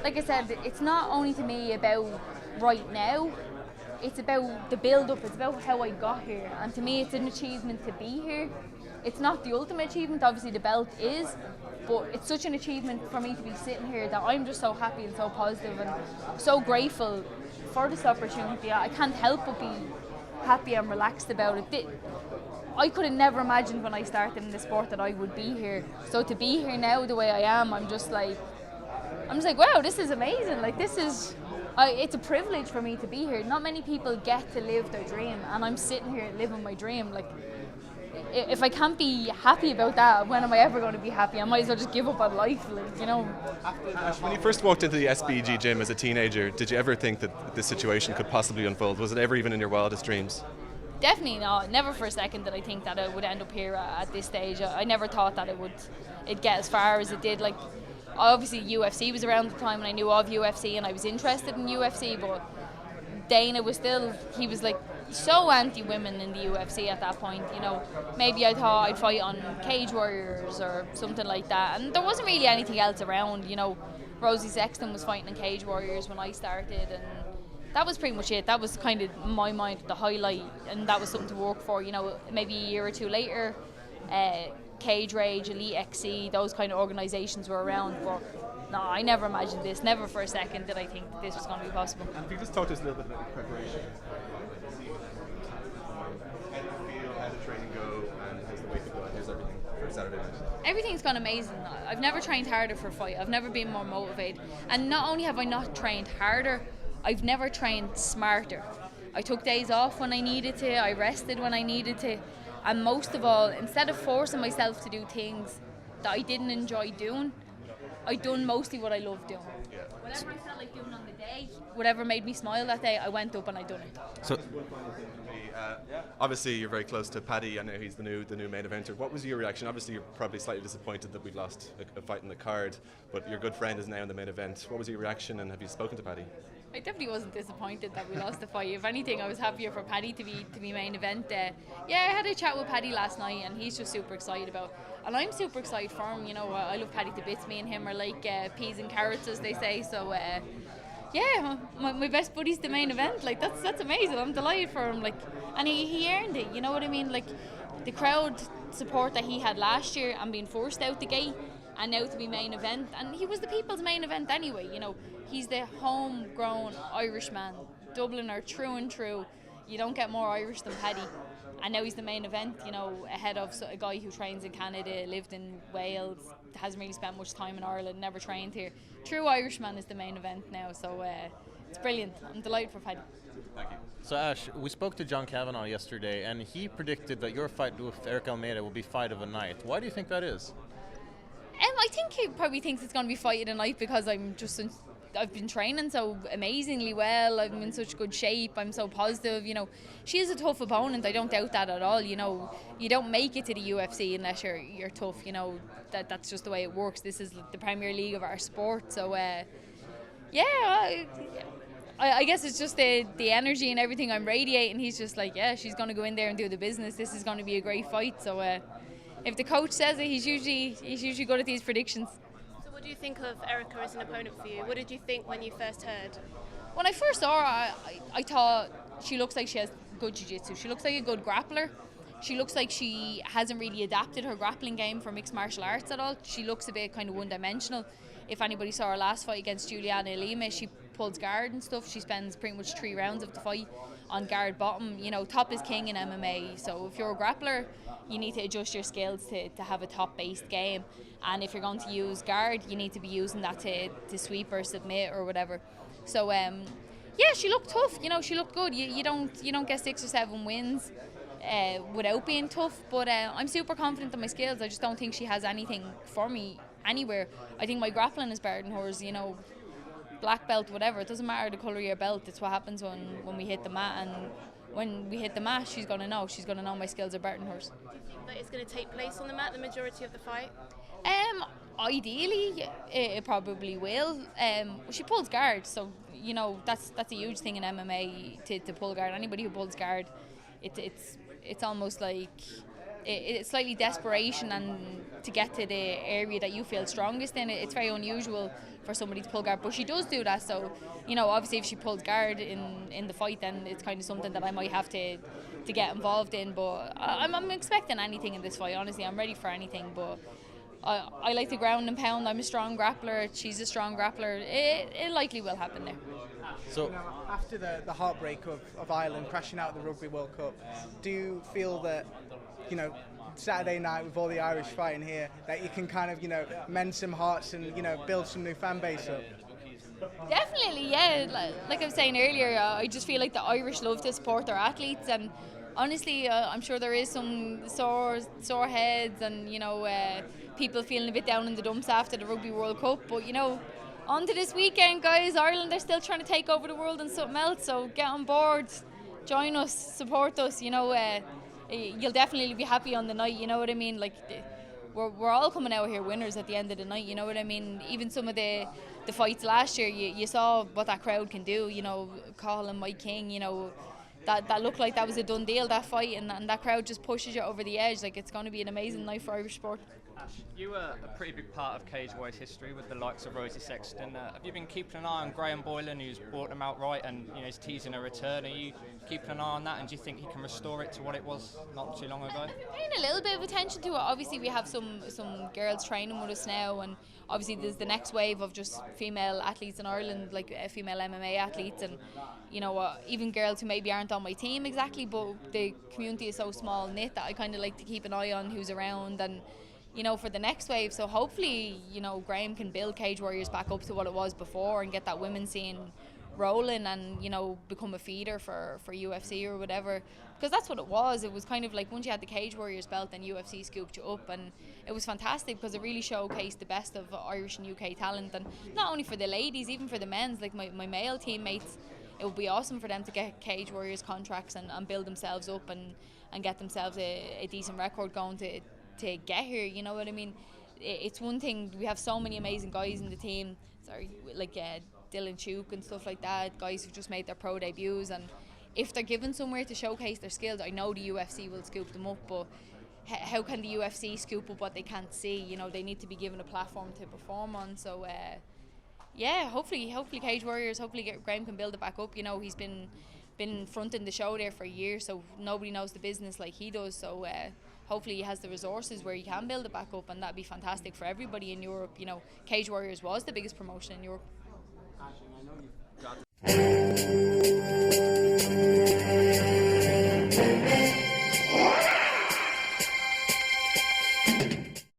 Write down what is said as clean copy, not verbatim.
Like I said, it's not only to me about right now, it's about the build-up, it's about how I got here. And to me, it's an achievement to be here. It's not the ultimate achievement, obviously the belt is, but it's such an achievement for me to be sitting here that I'm just so happy and so positive and so grateful for this opportunity. I can't help but be happy and relaxed about it. I could have never imagined when I started in the sport that I would be here. So to be here now the way I am, I'm just like, wow, this is amazing. Like, it's a privilege for me to be here. Not many people get to live their dream, and I'm sitting here living my dream. Like, if I can't be happy about that, when am I ever going to be happy? I might as well just give up on life, like, you know. Ash, when you first walked into the SBG gym as a teenager, did you ever think that this situation could possibly unfold? Was it ever even in your wildest dreams? Definitely not. Never for a second did I think that it would end up here at this stage. I never thought that it'd get as far as it did. Like, obviously UFC was around the time and I knew of UFC and I was interested in UFC, but Dana was he was like so anti-women in the UFC at that point, you know. Maybe I thought I'd fight on Cage Warriors or something like that, and there wasn't really anything else around, you know. Rosie Sexton was fighting in Cage Warriors when I started, and that was pretty much it. That was kind of, in my mind, the highlight, and that was something to work for, you know. Maybe a year or two later, Cage Rage, Elite XC, those kind of organisations were around, but no, I never imagined this. Never for a second did I think that this was going to be possible. And if you just talk to us a little bit about the preparation, how did training go, and how's the weight go, and how's everything for Saturday night? Everything's gone amazing. I've never trained harder for a fight. I've never been more motivated. And not only have I not trained harder, I've never trained smarter. I took days off when I needed to, I rested when I needed to, and most of all, instead of forcing myself to do things that I didn't enjoy doing, I done mostly what I loved doing. Yeah. Whatever I felt like doing on the day, whatever made me smile that day, I went up and I done it. So, obviously you're very close to Paddy. I know he's the new main eventer. What was your reaction? Obviously you're probably slightly disappointed that we lost a fight in the card, but your good friend is now in the main event. What was your reaction, and have you spoken to Paddy? I definitely wasn't disappointed that we lost the fight. If anything, I was happier for Paddy to be main event. I had a chat with Paddy last night, and he's just super excited about. And I'm super excited for him. You know, I love Paddy to bits. Me and him are like peas and carrots, as they say. So my best buddy's the main event. Like, that's amazing. I'm delighted for him. Like, and he earned it. You know what I mean? Like, the crowd support that he had last year and being forced out the gate, and now to be main event, and he was the people's main event anyway, you know. He's the homegrown Irishman, Dubliner true and true. You don't get more Irish than Paddy, and now he's the main event, you know, ahead of a guy who trains in Canada, lived in Wales, hasn't really spent much time in Ireland, never trained here. True Irishman is the main event now, so it's brilliant. I'm delighted for Paddy. Thank you. So Ash, we spoke to John Kavanagh yesterday, and he predicted that your fight with Ericka Almeida will be fight of the night. Why do you think that is? I think he probably thinks it's going to be fight of the night because I've been training so amazingly well. I'm in such good shape. I'm so positive. You know, she is a tough opponent. I don't doubt that at all. You know, you don't make it to the UFC unless you're tough. You know, that's just the way it works. This is the Premier League of our sport. So, I guess it's just the energy and everything I'm radiating. He's just like, yeah, she's going to go in there and do the business. This is going to be a great fight. So, if the coach says it, he's usually good at these predictions. What do you think of Ericka as an opponent for you? What did you think when you first heard? When I first saw her, I thought she looks like she has good jiu-jitsu. She looks like a good grappler. She looks like she hasn't really adapted her grappling game for mixed martial arts at all. She looks a bit kind of one-dimensional. If anybody saw her last fight against Juliana Lima, she pulls guard and stuff. She spends pretty much 3 rounds of the fight on guard bottom. You know, top is king in MMA. So if you're a grappler, you need to adjust your skills to have a top-based game. And if you're going to use guard, you need to be using that to sweep or submit or whatever. So, she looked tough. You know, she looked good. You don't get 6 or 7 wins without being tough. But I'm super confident in my skills. I just don't think she has anything for me anywhere. I think my grappling is better than hers. You know, black belt, whatever. It doesn't matter the colour of your belt. It's what happens when we hit the mat. And when we hit the mat, she's going to know. She's going to know my skills are better than hers. Do you think that it's going to take place on the mat the majority of the fight? Ideally, it probably will. She pulls guard, so you know that's a huge thing in MMA to pull guard. Anybody who pulls guard it's almost like it's slightly desperation and to get to the area that you feel strongest in. It's very unusual for somebody to pull guard, but she does do that. So, obviously if she pulls guard in the fight, then it's kind of something that I might have to get involved in. But I'm expecting anything in this fight. Honestly, I'm ready for anything. But I like the ground and pound. I'm a strong grappler. She's a strong grappler. It likely will happen there. So After the heartbreak of Ireland crashing out of the Rugby World Cup, do you feel that, Saturday night with all the Irish fighting here, that you can kind of, mend some hearts and, build some new fan base up? Definitely, yeah. Like I was saying earlier, I just feel like the Irish love to support their athletes, and honestly, I'm sure there is some sore heads and people feeling a bit down in the dumps after the Rugby World Cup. But on to this weekend, guys. Ireland are still trying to take over the world and something else. So get on board, join us, support us. You'll definitely be happy on the night. You know what I mean? Like we're all coming out here winners at the end of the night. You know what I mean? Even some of the fights last year, you saw what that crowd can do. Colin, Mike King. That looked like that was a done deal, that fight, and that crowd just pushes you over the edge. Like, it's going to be an amazing night for Irish sport. You were a pretty big part of Cage Warriors history with the likes of Rosie Sexton. Have you been keeping an eye on Graham Boylan, who's brought them out right and is teasing a return? Are you keeping an eye on that, and do you think he can restore it to what it was not too long ago? I've been paying a little bit of attention to it. Obviously, we have some girls training with us now, and obviously there's the next wave of just female athletes in Ireland, like female MMA athletes, and even girls who maybe aren't on my team exactly, but the community is so small knit that I kind of like to keep an eye on who's around and for the next wave. So hopefully Graham can build Cage Warriors back up to what it was before and get that women's scene rolling and become a feeder for UFC or whatever, because that's what it was. It was kind of like once you had the Cage Warriors belt, then UFC scooped you up, and it was fantastic because it really showcased the best of Irish and UK talent, and not only for the ladies, even for the men's. Like my male teammates, it would be awesome for them to get Cage Warriors contracts and build themselves up and get themselves a decent record going to get here. You know what I mean? It's one thing, we have so many amazing guys in the team, like Dylan Chuk and stuff like that, guys who've just made their pro debuts, and if they're given somewhere to showcase their skills, I know the UFC will scoop them up, but how can the UFC scoop up what they can't see? They need to be given a platform to perform on. So hopefully Cage Warriors, Graham can build it back up. He's been fronting the show there for years, so nobody knows the business like he does. So hopefully he has the resources where he can build it back up, and that'd be fantastic for everybody in Europe. Cage Warriors was the biggest promotion in Europe.